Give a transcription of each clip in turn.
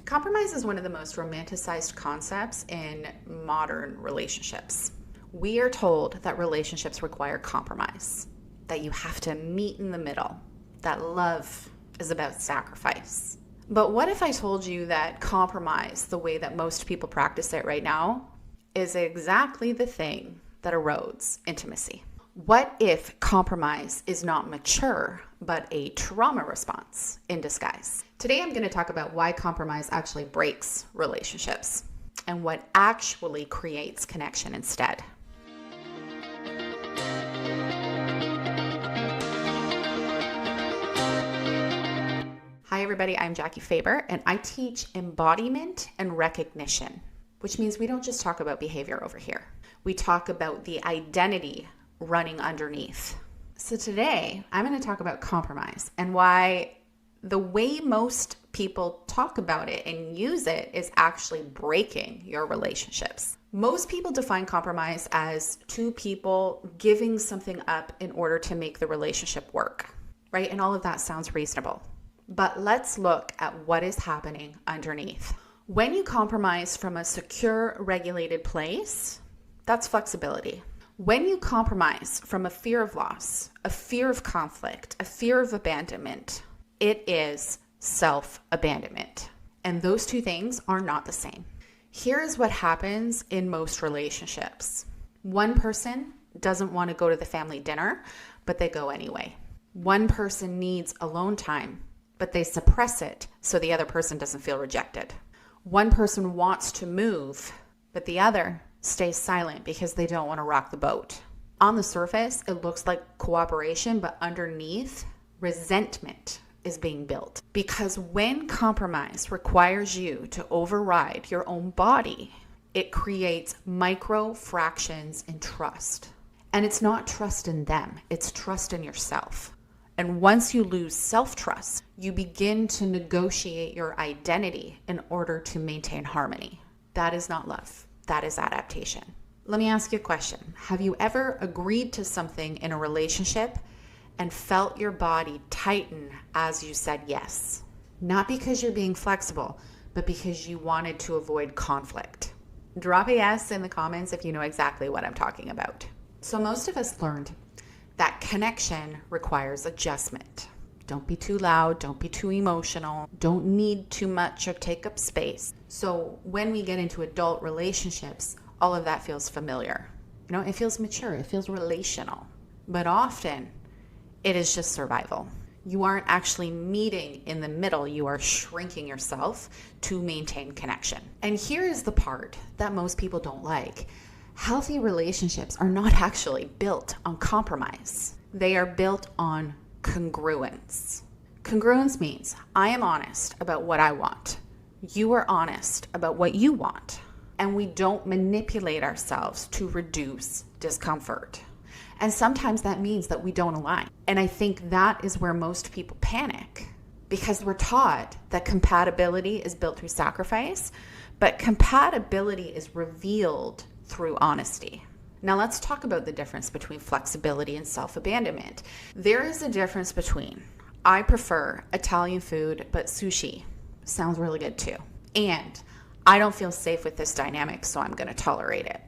Compromise is one of the most romanticized concepts in modern relationships. We are told that relationships require compromise, that you have to meet in the middle, that love is about sacrifice. But what if I told you that compromise, the way that most people practice it right now, is exactly the thing that erodes intimacy? What if compromise is not mature, but a trauma response in disguise? Today, I'm going to talk about why compromise actually breaks relationships and what actually creates connection instead. Hi, everybody. I'm Jackie Faber, and I teach embodiment and recognition, which means we don't just talk about behavior over here. We talk about the identity running underneath. So today, I'm going to talk about compromise and why the way most people talk about it and use it is actually breaking your relationships. Most people define compromise as two people giving something up in order to make the relationship work, right? And all of that sounds reasonable. But let's look at what is happening underneath. When you compromise from a secure, regulated place, that's flexibility. When you compromise from a fear of loss, a fear of conflict, a fear of abandonment, it is self-abandonment. And those two things are not the same. Here is what happens in most relationships. One person doesn't want to go to the family dinner, but they go anyway. One person needs alone time, but they suppress it so the other person doesn't feel rejected. One person wants to move, but the other stays silent because they don't want to rock the boat. On the surface, it looks like cooperation, but underneath, resentment is being built. Because when compromise requires you to override your own body, it creates micro fractions in trust. And it's not trust in them, it's trust in yourself. And once you lose self-trust, you begin to negotiate your identity in order to maintain harmony. That is not love. That is adaptation. Let me ask you a question. Have you ever agreed to something in a relationship and felt your body tighten as you said yes? Not because you're being flexible, but because you wanted to avoid conflict. Drop a yes in the comments if you know exactly what I'm talking about. So most of us learned that connection requires adjustment. Don't be too loud, don't be too emotional, don't need too much or take up space. So when we get into adult relationships, all of that feels familiar. It feels mature, it feels relational. But often, it is just survival. You aren't actually meeting in the middle, you are shrinking yourself to maintain connection. And here is the part that most people don't like. Healthy relationships are not actually built on compromise. They are built on congruence. Congruence means I am honest about what I want. You are honest about what you want. And we don't manipulate ourselves to reduce discomfort. And sometimes that means that we don't align. And I think that is where most people panic because we're taught that compatibility is built through sacrifice, but compatibility is revealed through honesty. Now let's talk about the difference between flexibility and self-abandonment. There is a difference between, I prefer Italian food, but sushi sounds really good too. And I don't feel safe with this dynamic, so I'm going to tolerate it.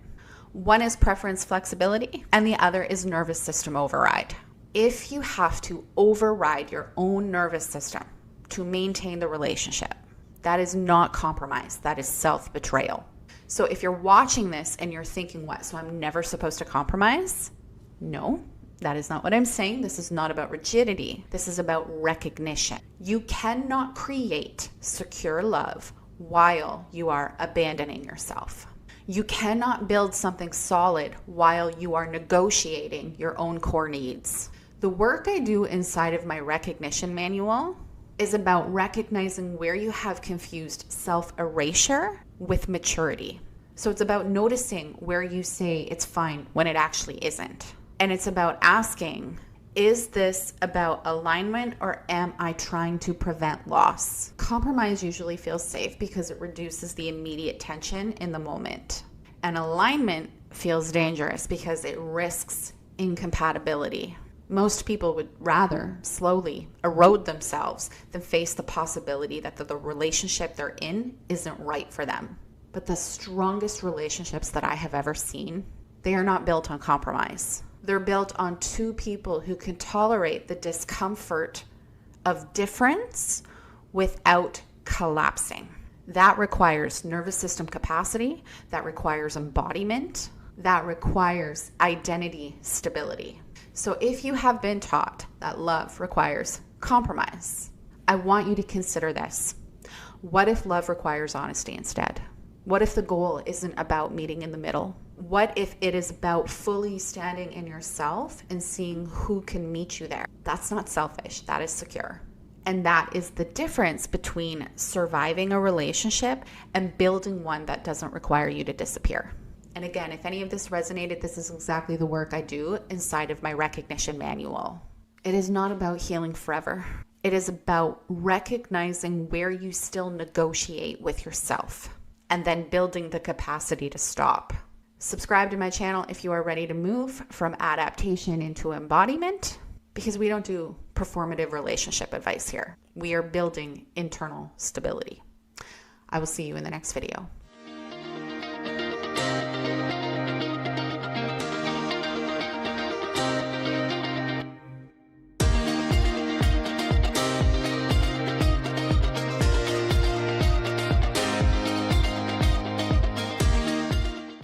One is preference flexibility, and the other is nervous system override. If you have to override your own nervous system to maintain the relationship, that is not compromise, that is self-betrayal. So if you're watching this and you're thinking, what, so I'm never supposed to compromise? No, that is not what I'm saying. This is not about rigidity. This is about recognition. You cannot create secure love while you are abandoning yourself. You cannot build something solid while you are negotiating your own core needs. The work I do inside of my recognition manual is about recognizing where you have confused self-erasure with maturity. So it's about noticing where you say it's fine when it actually isn't. And it's about asking, is this about alignment or am I trying to prevent loss? Compromise usually feels safe because it reduces the immediate tension in the moment. And alignment feels dangerous because it risks incompatibility. Most people would rather slowly erode themselves than face the possibility that the relationship they're in isn't right for them. But the strongest relationships that I have ever seen, they are not built on compromise. They're built on two people who can tolerate the discomfort of difference without collapsing. That requires nervous system capacity, that requires embodiment, that requires identity stability. So if you have been taught that love requires compromise, I want you to consider this. What if love requires honesty instead? What if the goal isn't about meeting in the middle? What if it is about fully standing in yourself and seeing who can meet you there? That's not selfish, that is secure. And that is the difference between surviving a relationship and building one that doesn't require you to disappear. And again, if any of this resonated, this is exactly the work I do inside of my recognition manual. It is not about healing forever. It is about recognizing where you still negotiate with yourself and then building the capacity to stop. Subscribe to my channel if you are ready to move from adaptation into embodiment, because we don't do performative relationship advice here. We are building internal stability. I will see you in the next video.